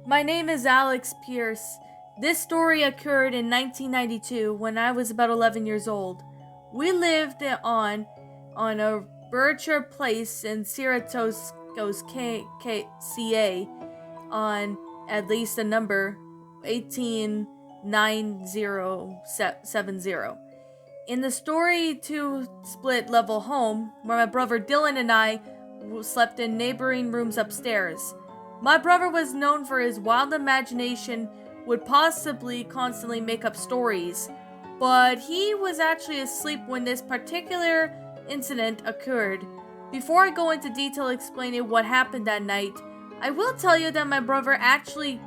My name is Alex Pierce. This story occurred in 1992 when I was about 11 years old. We lived on a Berkshire Place in Cerritos, CA on at least a number 189070. In the story two split level home, where my brother Dylan and I slept in neighboring rooms upstairs. My brother was known for his wild imagination, would possibly constantly make up stories, but he was actually asleep when this particular incident occurred. Before I go into detail explaining what happened that night, I will tell you that my brother actually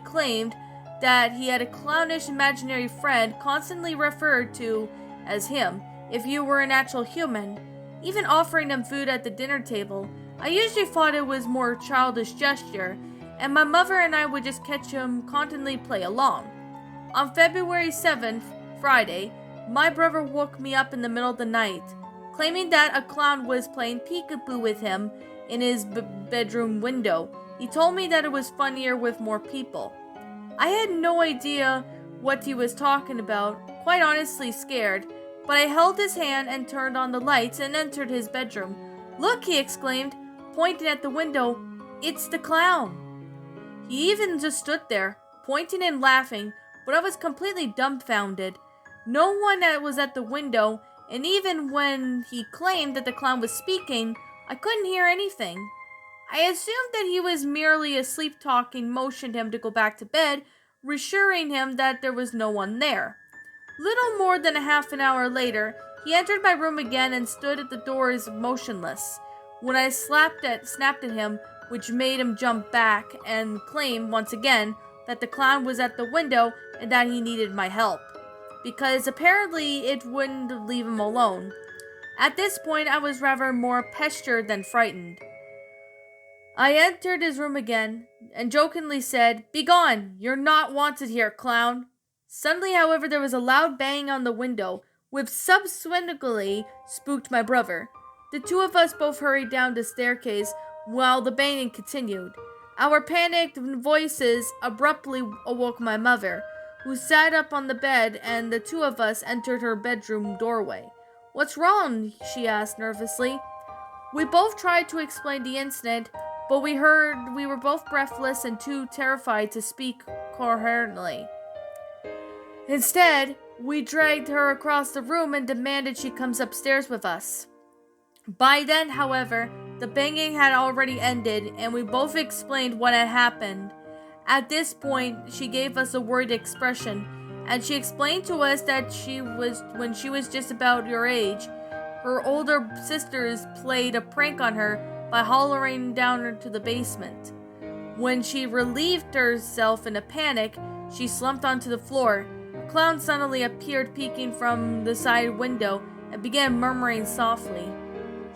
claimed that he had a clownish imaginary friend constantly referred to as him if you were an actual human, even offering him food at the dinner table. I usually thought it was more childish gesture, and my mother and I would just catch him constantly play along. On February 7th, Friday, my brother woke me up in the middle of the night, claiming that a clown was playing peekaboo with him in his bedroom window. He told me that it was funnier with more people. I had no idea what he was talking about, quite honestly scared, but I held his hand and turned on the lights and entered his bedroom. "Look," he exclaimed, pointing at the window, "it's the clown." He even just stood there, pointing and laughing, but I was completely dumbfounded. No one was at the window, and even when he claimed that the clown was speaking, I couldn't hear anything. I assumed that he was merely asleep talking, motioned him to go back to bed, reassuring him that there was no one there. Little more than a half an hour later, he entered my room again and stood at the doors motionless. When I snapped at him, which made him jump back and claim once again that the clown was at the window and that he needed my help, because apparently it wouldn't leave him alone. At this point, I was rather more pestered than frightened. I entered his room again and jokingly said, "Begone! You're not wanted here, clown!" Suddenly, however, there was a loud bang on the window, which subsequently spooked my brother. The two of us both hurried down the staircase while the banging continued. Our panicked voices abruptly awoke my mother, who sat up on the bed, and the two of us entered her bedroom doorway. "What's wrong?" she asked nervously. We both tried to explain the incident, but we were both breathless and too terrified to speak coherently. Instead, we dragged her across the room and demanded she comes upstairs with us. By then, however, the banging had already ended, and we both explained what had happened. At this point, she gave us a worried expression, and she explained to us that when she was just about your age, her older sisters played a prank on her by hollering down her to the basement. When she relieved herself in a panic, she slumped onto the floor. A clown suddenly appeared peeking from the side window and began murmuring softly.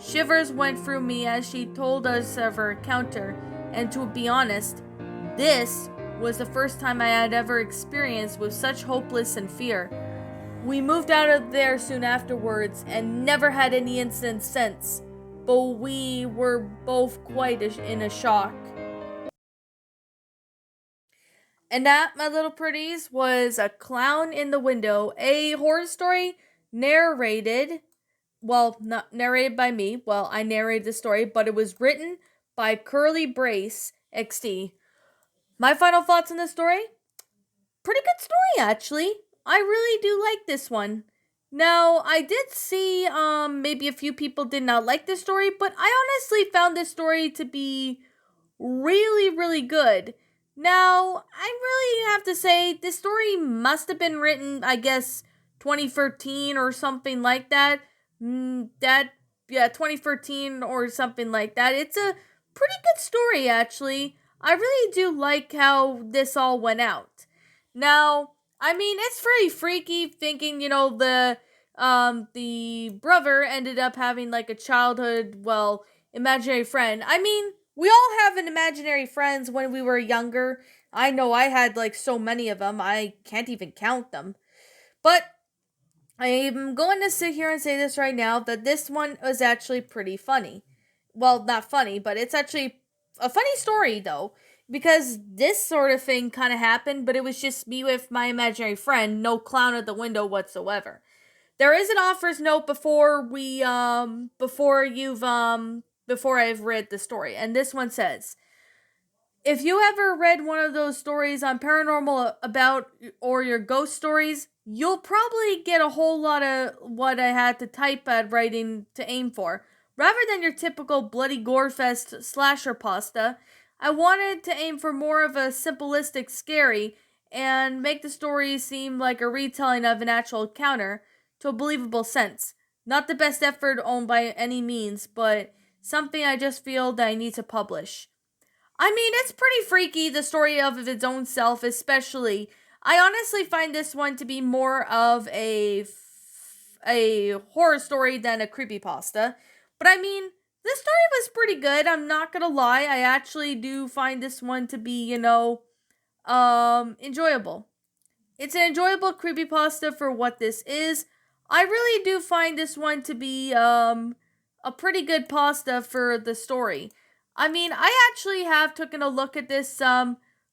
Shivers went through me as she told us of her encounter, and to be honest, this was the first time I had ever experienced with such hopeless and fear. We moved out of there soon afterwards and never had any incidents since, but we were both quite in a shock. And that, my little pretties, was A Clown in the Window, a horror story narrated, well, not narrated by me. Well, I narrated the story, but it was written by Curly-BraceXD. My final thoughts on the story? Pretty good story, actually. I really do like this one. Now, I did see maybe a few people did not like this story, but I honestly found this story to be really, really good. Now, I really have to say this story must have been written, I guess, 2013 or something like that. 2013 or something like that. It's a pretty good story, actually. I really do like how this all went out. Now, I mean, it's pretty freaky thinking, the brother ended up having like a childhood, well, imaginary friend. I mean, we all have an imaginary friends when we were younger. I know I had like so many of them. I can't even count them. But I'm going to sit here and say this right now that this one was actually pretty funny. Well, not funny, but it's actually a funny story though. because this sort of thing kind of happened, but it was just me with my imaginary friend, no clown at the window whatsoever. There is an author's note before I've read the story, and this one says, if you ever read one of those stories on paranormal about or your ghost stories, you'll probably get a whole lot of what I had to type at writing to aim for. Rather than your typical bloody gorefest slasher pasta, I wanted to aim for more of a simplistic scary and make the story seem like a retelling of an actual encounter to a believable sense. Not the best effort owned by any means, but something I just feel that I need to publish. I mean, it's pretty freaky, the story of its own self, especially. I honestly find this one to be more of a horror story than a creepypasta. But I mean, this story was pretty good. I'm not gonna lie. I actually do find this one to be, enjoyable. It's an enjoyable creepypasta for what this is. I really do find this one to be a pretty good pasta for the story. I mean, I actually have taken a look at this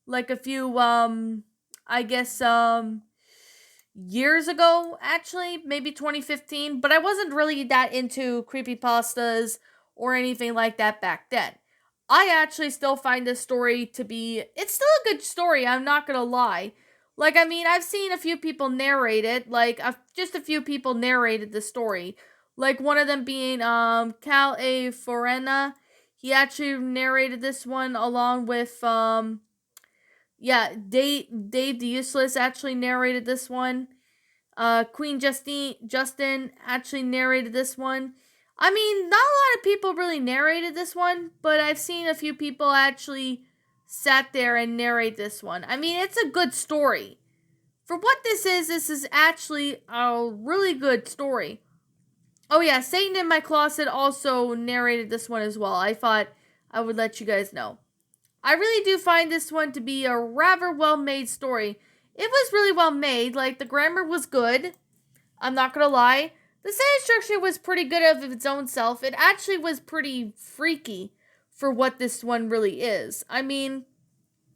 like a few I guess years ago, actually, maybe 2015, but I wasn't really that into creepypastas or anything like that back then. I actually still find this story to be, it's still a good story, I'm not gonna lie. Like, I mean, I've seen a few people narrate it, like, just a few people narrated the story. Like, one of them being, Cal A. Forena. He actually narrated this one along with, Dave the Useless actually narrated this one. Queen Justin actually narrated this one. I mean, not a lot of people really narrated this one, but I've seen a few people actually sat there and narrate this one. I mean, it's a good story. For what this is actually a really good story. Oh yeah, Satan in My Closet also narrated this one as well. I thought I would let you guys know. I really do find this one to be a rather well made story. It was really well made, like the grammar was good. I'm not gonna lie. The sentence structure was pretty good of its own self. It actually was pretty freaky for what this one really is. I mean,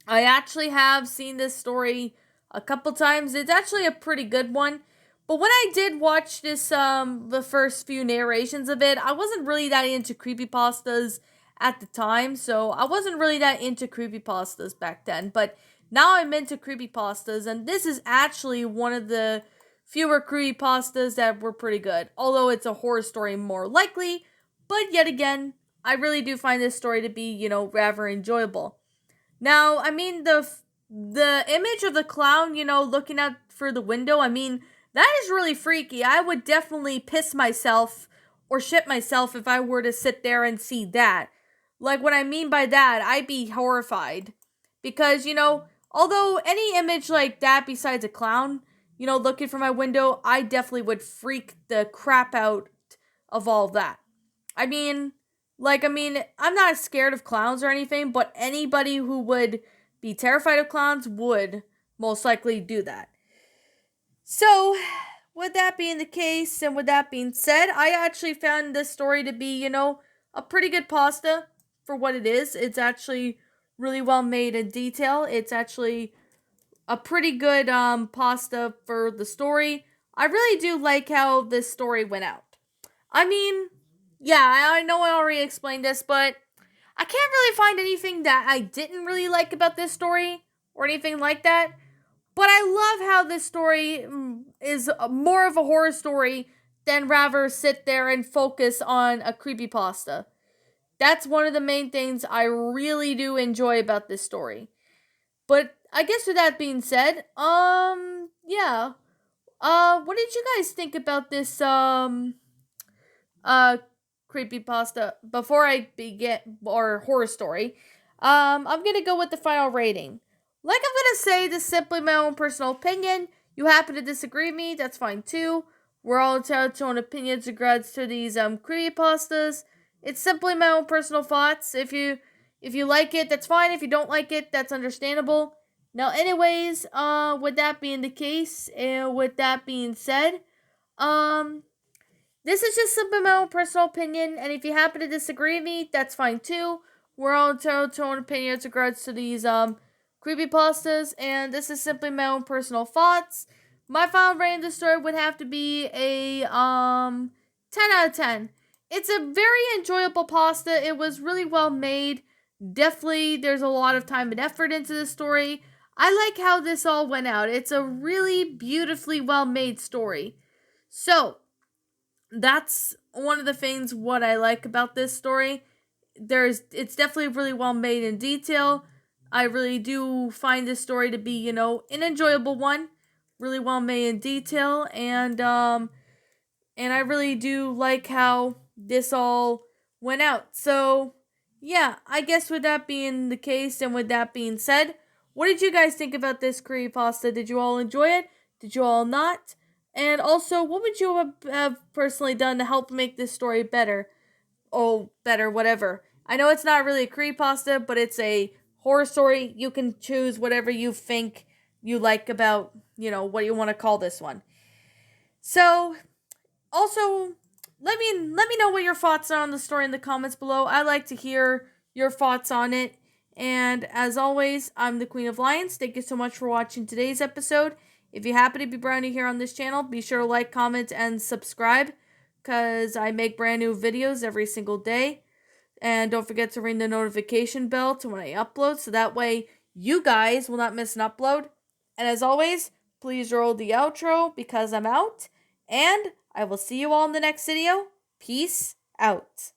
I actually have seen this story a couple times. It's actually a pretty good one. But when I did watch this, the first few narrations of it, I wasn't really that into creepypastas at the time. So I wasn't really that into creepypastas back then. But now I'm into creepypastas, and this is actually one of the fewer creepypastas that were pretty good. Although it's a horror story more likely. But yet again, I really do find this story to be, rather enjoyable. Now, I mean, the image of the clown, looking out for the window, I mean, that is really freaky. I would definitely piss myself or shit myself if I were to sit there and see that. Like, what I mean by that, I'd be horrified. Because, although any image like that besides a clown, looking from my window, I definitely would freak the crap out of all that. I mean, I'm not scared of clowns or anything, but anybody who would be terrified of clowns would most likely do that. So, with that being the case, and with that being said, I actually found this story to be, a pretty good pasta for what it is. It's actually really well made in detail. It's actually a pretty good pasta for the story. I really do like how this story went out. I mean, yeah, I know I already explained this, but I can't really find anything that I didn't really like about this story or anything like that. But I love how this story is more of a horror story than rather sit there and focus on a creepypasta. That's one of the main things I really do enjoy about this story. But I guess with that being said, yeah. What did you guys think about this, uh creepy pasta before I begin or horror story? I'm gonna go with the final rating. Like I'm gonna say, this is simply my own personal opinion. You happen to disagree with me, that's fine too. We're all entitled to our own opinions in regards to these creepy pastas. It's simply my own personal thoughts. If you like it, that's fine. If you don't like it, that's understandable. Now, anyways, with that being the case, and with that being said, um, this is just simply my own personal opinion, and if you happen to disagree with me, that's fine too. we're all entitled to our own opinions in regards to these creepypastas, and this is simply my own personal thoughts. My final rating of the story would have to be a 10 out of 10. It's a very enjoyable pasta. It was really well made. Definitely, there's a lot of time and effort into the story. I like how this all went out. It's a really beautifully well made story. So, that's one of the things what I like about this story. It's definitely really well made in detail. I really do find this story to be, an enjoyable one, really well made in detail, and I really do like how this all went out. So, yeah, I guess with that being the case and with that being said, what did you guys think about this creepypasta? Did you all enjoy it? Did you all not? And also, what would you have personally done to help make this story better? Oh, better, whatever. I know it's not really a creepypasta, but it's a horror story. You can choose whatever you think you like about, what you want to call this one. So, also, let me know what your thoughts are on the story in the comments below. I like to hear your thoughts on it. And as always, I'm the Queen of Lions. Thank you so much for watching today's episode. If you happen to be brand new here on this channel, be sure to like, comment, and subscribe, because I make brand new videos every single day. And don't forget to ring the notification bell to when I upload, so that way you guys will not miss an upload. And as always, please roll the outro because I'm out. And I will see you all in the next video. Peace out.